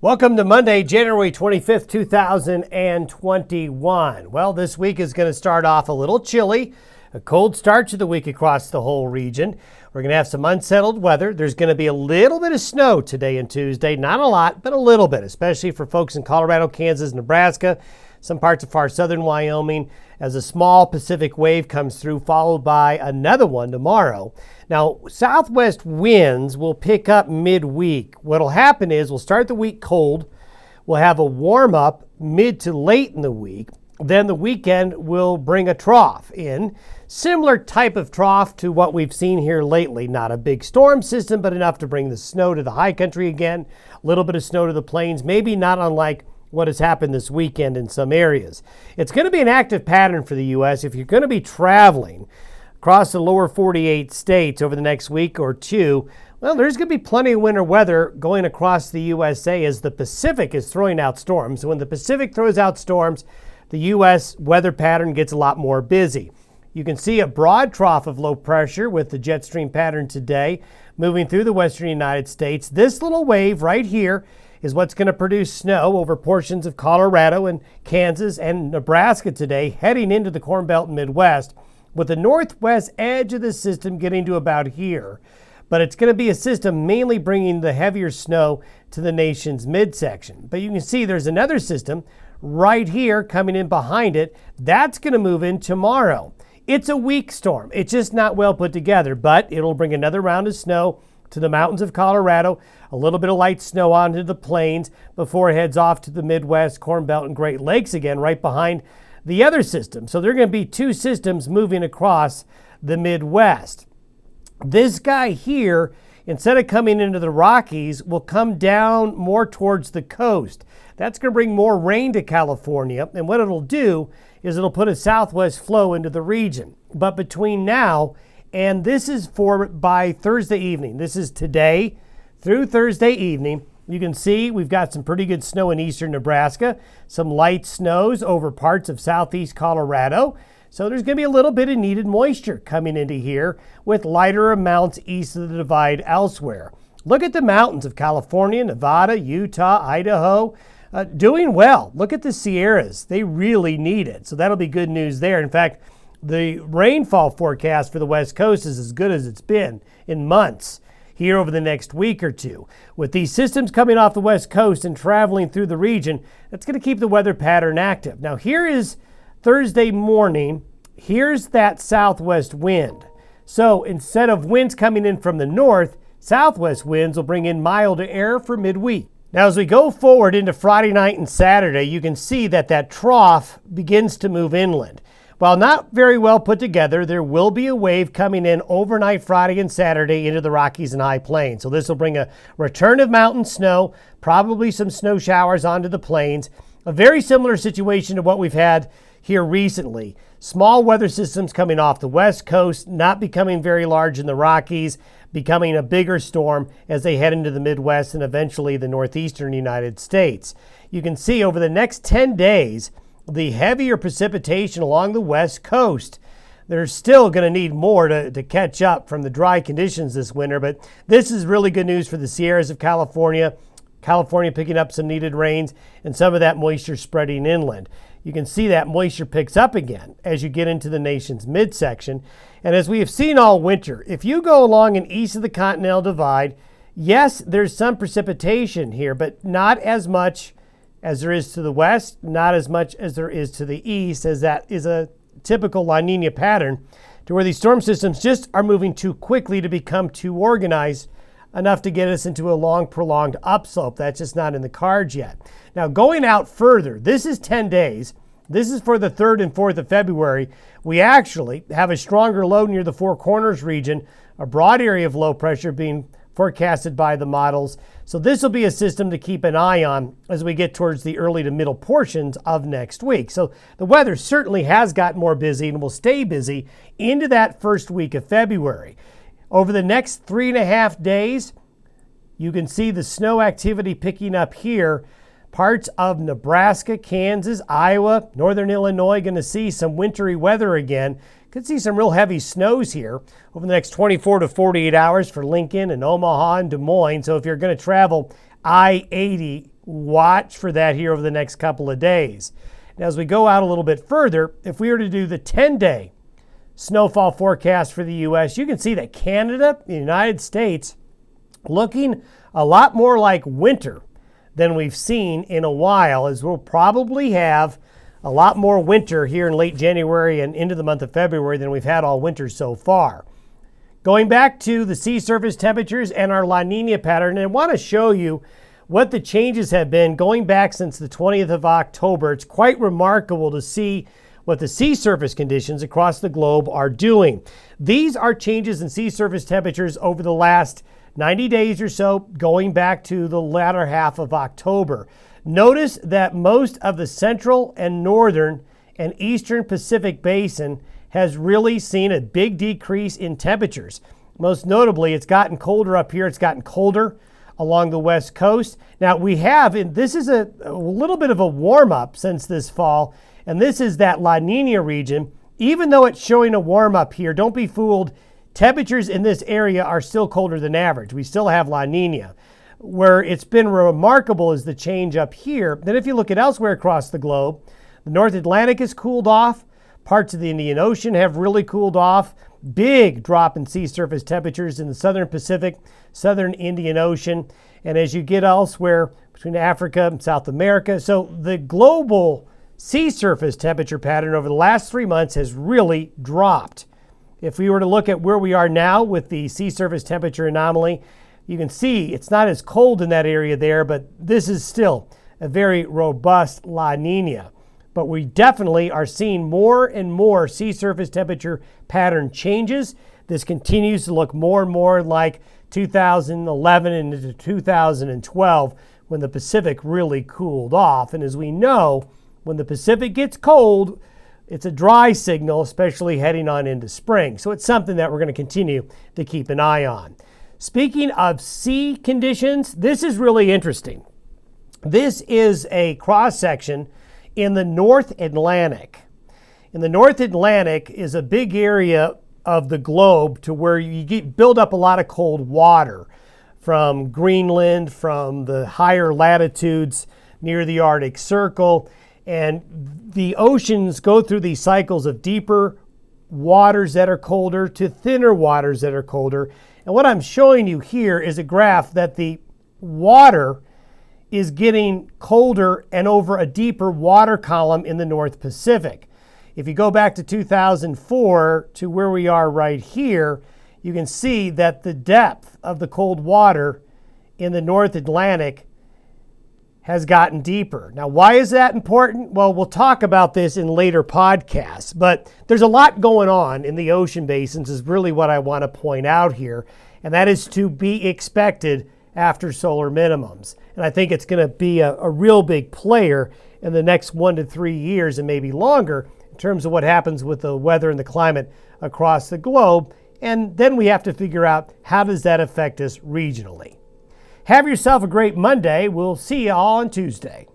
Welcome to Monday, January 25th, 2021. Well, this week is going to start off a little chilly. A cold start to the week across the whole region. We're going to have some unsettled weather. There's going to be a little bit of snow today and Tuesday. Not a lot, but a little bit, especially for folks in Colorado, Kansas, Nebraska, some parts of far southern Wyoming, as a small Pacific wave comes through, followed by another one tomorrow. Now, southwest winds will pick up midweek. What'll happen is we'll start the week cold. We'll have a warm up mid to late in the week. Then the weekend will bring a trough in. Similar type of trough to what we've seen here lately. Not a big storm system, but enough to bring the snow to the high country again. A little bit of snow to the plains, maybe not unlike what has happened this weekend in some areas. It's going to be an active pattern for the U.S. If you're going to be traveling across the lower 48 states over the next week or two, well, there's going to be plenty of winter weather going across the USA as the Pacific is throwing out storms. When the Pacific throws out storms, the U.S. weather pattern gets a lot more busy. You can see a broad trough of low pressure with the jet stream pattern today moving through the western United States. This little wave right here is what's going to produce snow over portions of Colorado and Kansas and Nebraska today, heading into the Corn Belt and Midwest, with the northwest edge of the system getting to about here. But it's going to be a system mainly bringing the heavier snow to the nation's midsection. But you can see there's another system right here coming in behind it. That's going to move in tomorrow. It's a weak storm. It's just not well put together, but it'll bring another round of snow to the mountains of Colorado, a little bit of light snow onto the plains before it heads off to the Midwest, Corn Belt, and Great Lakes again, right behind the other system. So there are going to be two systems moving across the Midwest. This guy here, instead of coming into the Rockies, will come down more towards the coast. That's going to bring more rain to California, and what it'll do is it'll put a southwest flow into the region. But between now and this is for by Thursday evening. This is today through Thursday evening. You can see we've got some pretty good snow in eastern Nebraska, some light snows over parts of southeast Colorado. So there's going to be a little bit of needed moisture coming into here with lighter amounts east of the divide elsewhere. Look at the mountains of California, Nevada, Utah, Idaho, doing well. Look at the Sierras. They really need it. So that'll be good news there. In fact, the rainfall forecast for the West Coast is as good as it's been in months here over the next week or two. With these systems coming off the West Coast and traveling through the region, that's going to keep the weather pattern active. Now here is Thursday morning. Here's that southwest wind. So instead of winds coming in from the north, southwest winds will bring in milder air for midweek. Now as we go forward into Friday night and Saturday, you can see that that trough begins to move inland. While not very well put together, there will be a wave coming in overnight Friday and Saturday into the Rockies and High Plains. So this will bring a return of mountain snow, probably some snow showers onto the plains. A very similar situation to what we've had here recently. Small weather systems coming off the West Coast, not becoming very large in the Rockies, becoming a bigger storm as they head into the Midwest and eventually the northeastern United States. You can see over the next 10 days, the heavier precipitation along the West Coast. They're still going to need more to catch up from the dry conditions this winter, but this is really good news for the Sierras of California. California picking up some needed rains and some of that moisture spreading inland. You can see that moisture picks up again as you get into the nation's midsection. And as we have seen all winter, if you go along and east of the Continental Divide, yes, there's some precipitation here, but not as much as there is to the west, not as much as there is to the east, as that is a typical La Nina pattern to where these storm systems just are moving too quickly to become too organized enough to get us into a long, prolonged upslope. That's just not in the cards yet. Now, going out further, this is 10 days. This is for the 3rd and 4th of February. We actually have a stronger low near the Four Corners region, a broad area of low pressure being forecasted by the models. So this will be a system to keep an eye on as we get towards the early to middle portions of next week. So the weather certainly has gotten more busy and will stay busy into that first week of February. Over the next 3.5 days, you can see the snow activity picking up here. Parts of Nebraska, Kansas, Iowa, northern Illinois going to see some wintry weather again. Could see some real heavy snows here over the next 24 to 48 hours for Lincoln and Omaha and Des Moines. So if you're going to travel I-80 watch for that here over the next couple of days. Now, as we go out a little bit further, if we were to do the 10-day snowfall forecast for the U.S., you can see that Canada, the United States, looking a lot more like winter than we've seen in a while, as we'll probably have a lot more winter here in late January and into the month of February than we've had all winter so far. Going back to the sea surface temperatures and our La Nina pattern, and I want to show you what the changes have been going back since the 20th of October. It's quite remarkable to see what the sea surface conditions across the globe are doing. These are changes in sea surface temperatures over the last 90 days or so, going back to the latter half of October. Notice that most of the central and northern and eastern Pacific basin has really seen a big decrease in temperatures. Most notably, it's gotten colder up here. It's gotten colder along the west coast. Now we have, and this is a little bit of a warm up since this fall, and this is that La Nina region. Even though it's showing a warm up here, don't be fooled. Temperatures in this area are still colder than average. We still have La Nina. Where it's been remarkable is the change up here. Then if you look at elsewhere across the globe, the North Atlantic has cooled off. Parts of the Indian Ocean have really cooled off. Big drop in sea surface temperatures in the southern Pacific, southern Indian Ocean. And as you get elsewhere between Africa and South America, so the global sea surface temperature pattern over the last 3 months has really dropped. If we were to look at where we are now with the sea surface temperature anomaly, you can see it's not as cold in that area there, but this is still a very robust La Nina. But we definitely are seeing more and more sea surface temperature pattern changes. This continues to look more and more like 2011 and into 2012 when the Pacific really cooled off. And as we know, when the Pacific gets cold, it's a dry signal, especially heading on into spring. So it's something that we're going to continue to keep an eye on. Speaking of sea conditions, this is really interesting. This is a cross-section in the North Atlantic. In the North Atlantic is a big area of the globe to where you build up a lot of cold water from Greenland, from the higher latitudes near the Arctic Circle. And the oceans go through these cycles of deeper waters that are colder to thinner waters that are colder. And what I'm showing you here is a graph that the water is getting colder and over a deeper water column in the North Pacific. If you go back to 2004 to where we are right here, you can see that the depth of the cold water in the North Atlantic has gotten deeper. Now, why is that important? Well, we'll talk about this in later podcasts, but there's a lot going on in the ocean basins is really what I want to point out here, and that is to be expected after solar minimums. And I think it's going to be a real big player in the next 1 to 3 years and maybe longer in terms of what happens with the weather and the climate across the globe. And then we have to figure out how does that affect us regionally. Have yourself a great Monday. We'll see you all on Tuesday.